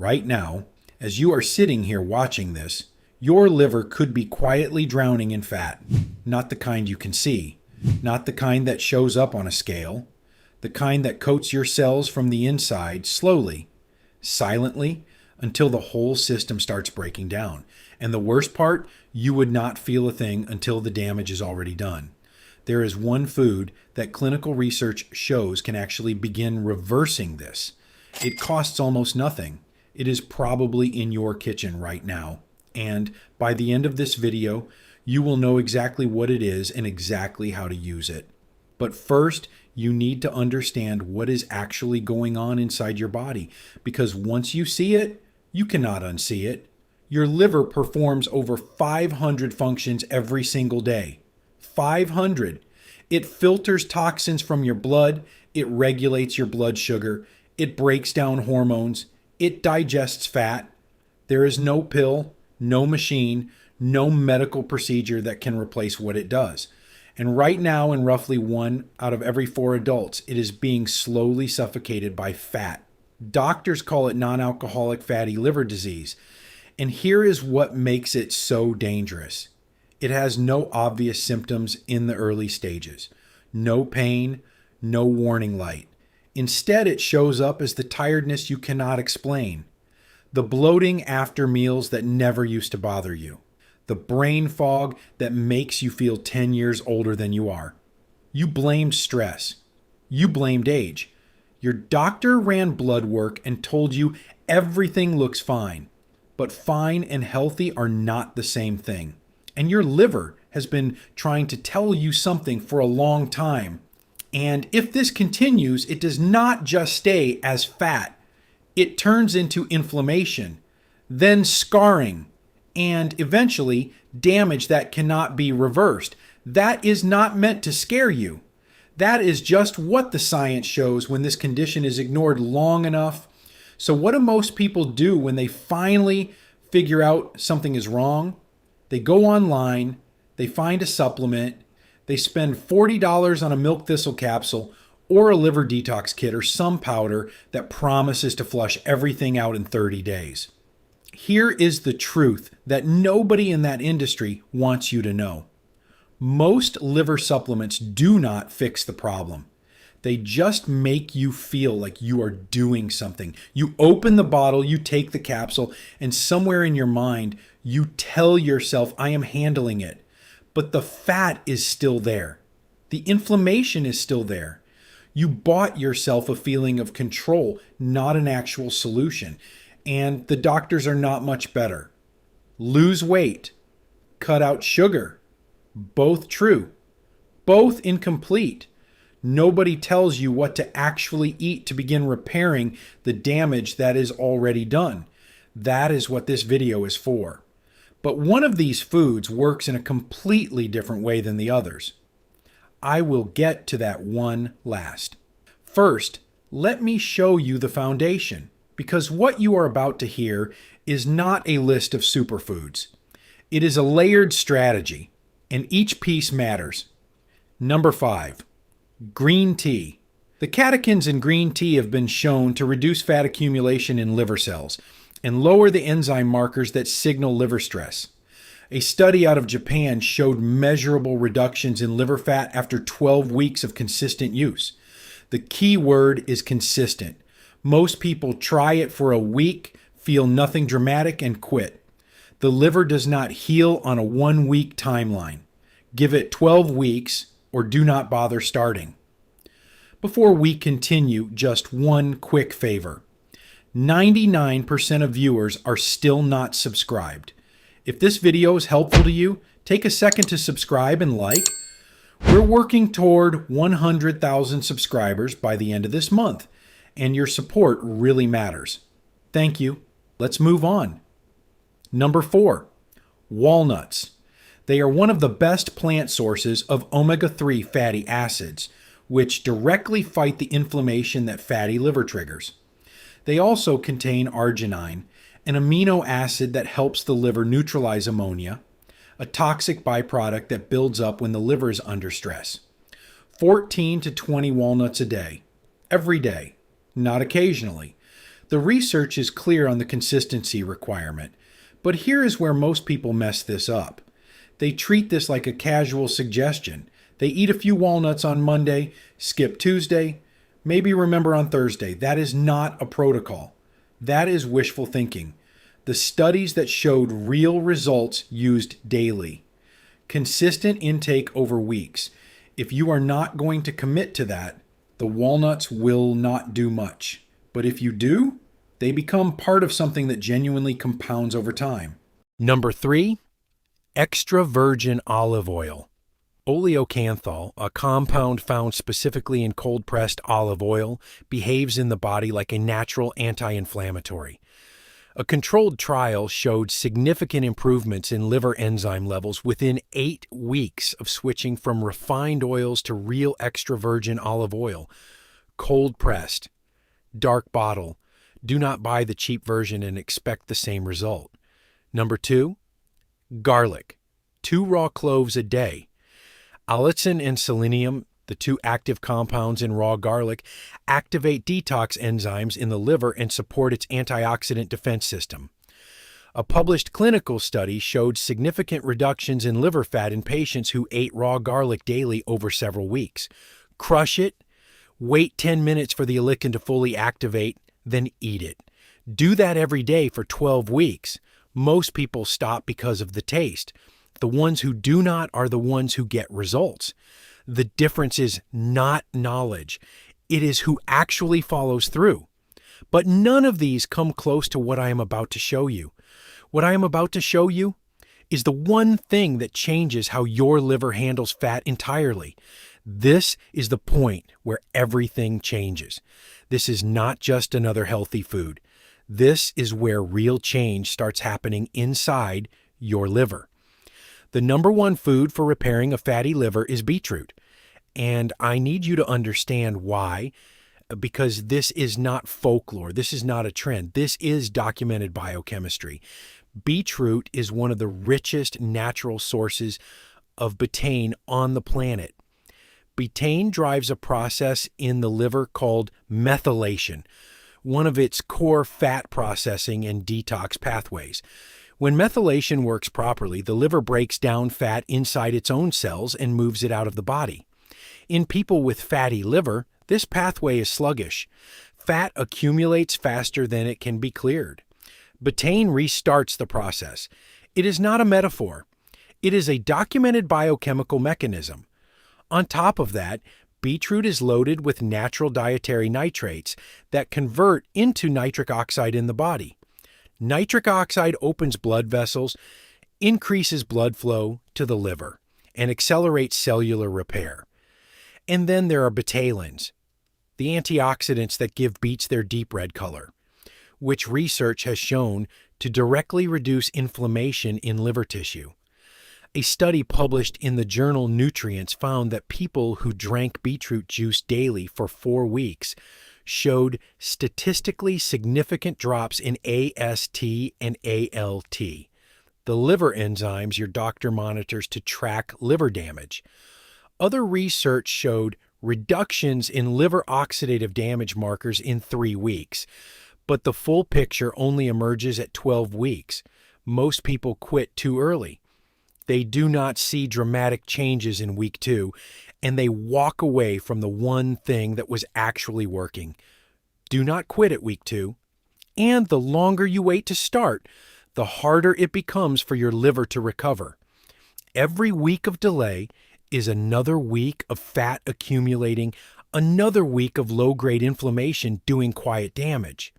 Right now, as you are sitting here watching this, your liver could be quietly drowning in fat. Not the kind you can see, not the kind that shows up on a scale, the kind that coats your cells from the inside slowly, silently, until the whole system starts breaking down. And the worst part, you would not feel a thing until the damage is already done. There is one food that clinical research shows can actually begin reversing this. It costs almost nothing. It is probably in your kitchen right now. And by the end of this video, you will know exactly what it is and exactly how to use it. But first, you need to understand what is actually going on inside your body, because once you see it, you cannot unsee it. Your liver performs over 500 functions every single day. 500. It filters toxins from your blood, it regulates your blood sugar, it breaks down hormones, it digests fat. There is no pill, no machine, no medical procedure that can replace what it does. And right now, in roughly 1 out of every 4 adults, it is being slowly suffocated by fat. Doctors call it non-alcoholic fatty liver disease. And here is what makes it so dangerous. It has no obvious symptoms in the early stages. No pain, no warning light. Instead, it shows up as the tiredness you cannot explain. The bloating after meals that never used to bother you. The brain fog that makes you feel 10 years older than you are. You blamed stress. You blamed age. Your doctor ran blood work and told you everything looks fine. But fine and healthy are not the same thing. And your liver has been trying to tell you something for a long time. And if this continues, it does not just stay as fat. It turns into inflammation, then scarring, and eventually damage that cannot be reversed. That is not meant to scare you. That is just what the science shows when this condition is ignored long enough. So what do most people do when they finally figure out something is wrong? They go online, they find a supplement, they spend $40 on a milk thistle capsule or a liver detox kit or some powder that promises to flush everything out in 30 days. Here is the truth that nobody in that industry wants you to know. Most liver supplements do not fix the problem. They just make you feel like you are doing something. You open the bottle, you take the capsule, and somewhere in your mind, you tell yourself, I am handling it. But the fat is still there. The inflammation is still there. You bought yourself a feeling of control, not an actual solution. And the doctors are not much better. Lose weight. Cut out sugar. Both true. Both incomplete. Nobody tells you what to actually eat to begin repairing the damage that is already done. That is what this video is for. But one of these foods works in a completely different way than the others. I will get to that one last. First, let me show you the foundation, because what you are about to hear is not a list of superfoods. It is a layered strategy, and each piece matters. Number 5. Green tea. The catechins in green tea have been shown to reduce fat accumulation in liver cells and lower the enzyme markers that signal liver stress. A study out of Japan showed measurable reductions in liver fat after 12 weeks of consistent use. The key word is consistent. Most people try it for a week, feel nothing dramatic, and quit. The liver does not heal on a 1-week timeline. Give it 12 weeks or do not bother starting. Before we continue, just one quick favor. 99% of viewers are still not subscribed. If this video is helpful to you, take a second to subscribe and like. We're working toward 100,000 subscribers by the end of this month, and your support really matters. Thank you. Let's move on. Number 4, walnuts. They are one of the best plant sources of omega-3 fatty acids, which directly fight the inflammation that fatty liver triggers. They also contain arginine, an amino acid that helps the liver neutralize ammonia, a toxic byproduct that builds up when the liver is under stress. 14 to 20 walnuts a day, every day, not occasionally. The research is clear on the consistency requirement, but here is where most people mess this up. They treat this like a casual suggestion. They eat a few walnuts on Monday, skip Tuesday, maybe remember on Thursday. That is not a protocol. That is wishful thinking. The studies that showed real results used daily. Consistent intake over weeks. If you are not going to commit to that, the walnuts will not do much. But if you do, they become part of something that genuinely compounds over time. Number 3, extra virgin olive oil. Oleocanthal, a compound found specifically in cold-pressed olive oil, behaves in the body like a natural anti-inflammatory. A controlled trial showed significant improvements in liver enzyme levels within 8 weeks of switching from refined oils to real extra virgin olive oil. Cold-pressed. Dark bottle. Do not buy the cheap version and expect the same result. Number 2, garlic. 2 raw cloves a day. Allicin and selenium, the 2 active compounds in raw garlic, activate detox enzymes in the liver and support its antioxidant defense system. A published clinical study showed significant reductions in liver fat in patients who ate raw garlic daily over several weeks. Crush it, wait 10 minutes for the allicin to fully activate, then eat it. Do that every day for 12 weeks. Most people stop because of the taste. The ones who do not are the ones who get results. The difference is not knowledge. It is who actually follows through. But none of these come close to what I am about to show you. What I am about to show you is the one thing that changes how your liver handles fat entirely. This is the point where everything changes. This is not just another healthy food. This is where real change starts happening inside your liver. The number 1 food for repairing a fatty liver is beetroot. And I need you to understand why, because this is not folklore. This is not a trend. This is documented biochemistry. Beetroot is one of the richest natural sources of betaine on the planet. Betaine drives a process in the liver called methylation, one of its core fat processing and detox pathways. When methylation works properly, the liver breaks down fat inside its own cells and moves it out of the body. In people with fatty liver, this pathway is sluggish. Fat accumulates faster than it can be cleared. Betaine restarts the process. It is not a metaphor. It is a documented biochemical mechanism. On top of that, beetroot is loaded with natural dietary nitrates that convert into nitric oxide in the body. Nitric oxide opens blood vessels, increases blood flow to the liver, and accelerates cellular repair. And then there are betalains, the antioxidants that give beets their deep red color, which research has shown to directly reduce inflammation in liver tissue. A study published in the journal Nutrients found that people who drank beetroot juice daily for 4 weeks showed statistically significant drops in AST and ALT, the liver enzymes your doctor monitors to track liver damage. Other research showed reductions in liver oxidative damage markers in 3 weeks, but the full picture only emerges at 12 weeks. Most people quit too early. They do not see dramatic changes in week 2, and they walk away from the one thing that was actually working. Do not quit at week 2. And the longer you wait to start, the harder it becomes for your liver to recover. Every week of delay is another week of fat accumulating, another week of low-grade inflammation doing quiet damage.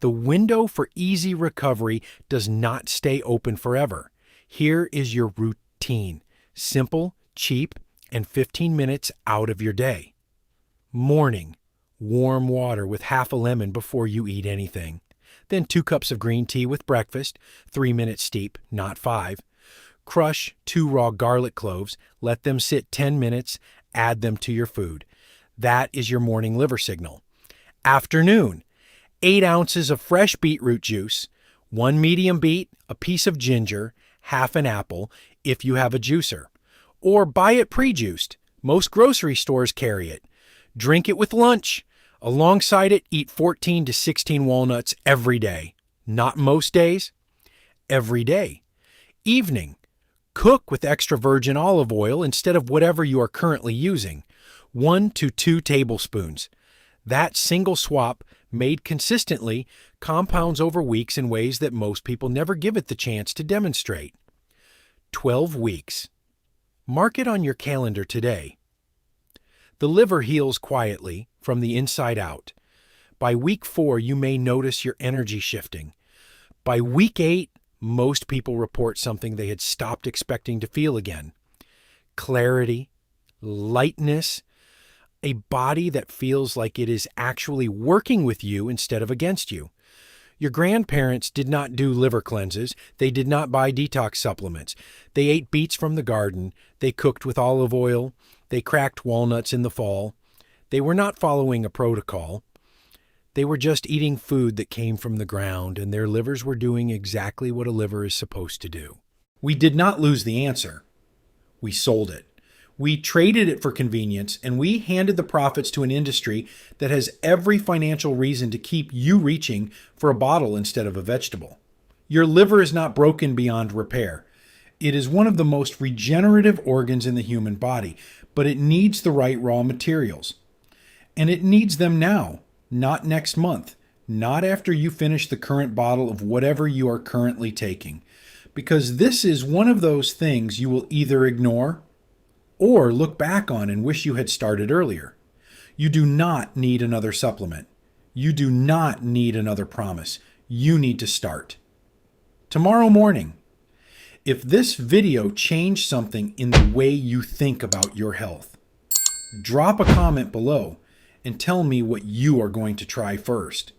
The window for easy recovery does not stay open forever. Here is your routine. Simple, cheap, and 15 minutes out of your day. Morning. Warm water with half a lemon before you eat anything. Then 2 cups of green tea with breakfast, 3 minutes steep, not 5. Crush 2 raw garlic cloves, let them sit 10 minutes, add them to your food. That is your morning liver signal. Afternoon. 8 ounces of fresh beetroot juice, 1 medium beet, a piece of ginger, half an apple, if you have a juicer. Or buy it pre-juiced. Most grocery stores carry it. Drink it with lunch. Alongside it, eat 14 to 16 walnuts every day. Not most days, every day. Evening, cook with extra virgin olive oil instead of whatever you are currently using. 1 to 2 tablespoons. That single swap, made consistently, compounds over weeks in ways that most people never give it the chance to demonstrate. 12 weeks. Mark it on your calendar today. The liver heals quietly, from the inside out. By week 4, you may notice your energy shifting. By week 8, most people report something they had stopped expecting to feel again. Clarity, lightness, a body that feels like it is actually working with you instead of against you. Your grandparents did not do liver cleanses. They did not buy detox supplements. They ate beets from the garden. They cooked with olive oil. They cracked walnuts in the fall. They were not following a protocol. They were just eating food that came from the ground, and their livers were doing exactly what a liver is supposed to do. We did not lose the answer. We sold it. We traded it for convenience, and we handed the profits to an industry that has every financial reason to keep you reaching for a bottle instead of a vegetable. Your liver is not broken beyond repair. It is one of the most regenerative organs in the human body, but it needs the right raw materials. And it needs them now, not next month, not after you finish the current bottle of whatever you are currently taking. Because this is one of those things you will either ignore or look back on and wish you had started earlier. You do not need another supplement. You do not need another promise. You need to start. Tomorrow morning, if this video changed something in the way you think about your health, drop a comment below and tell me what you are going to try first.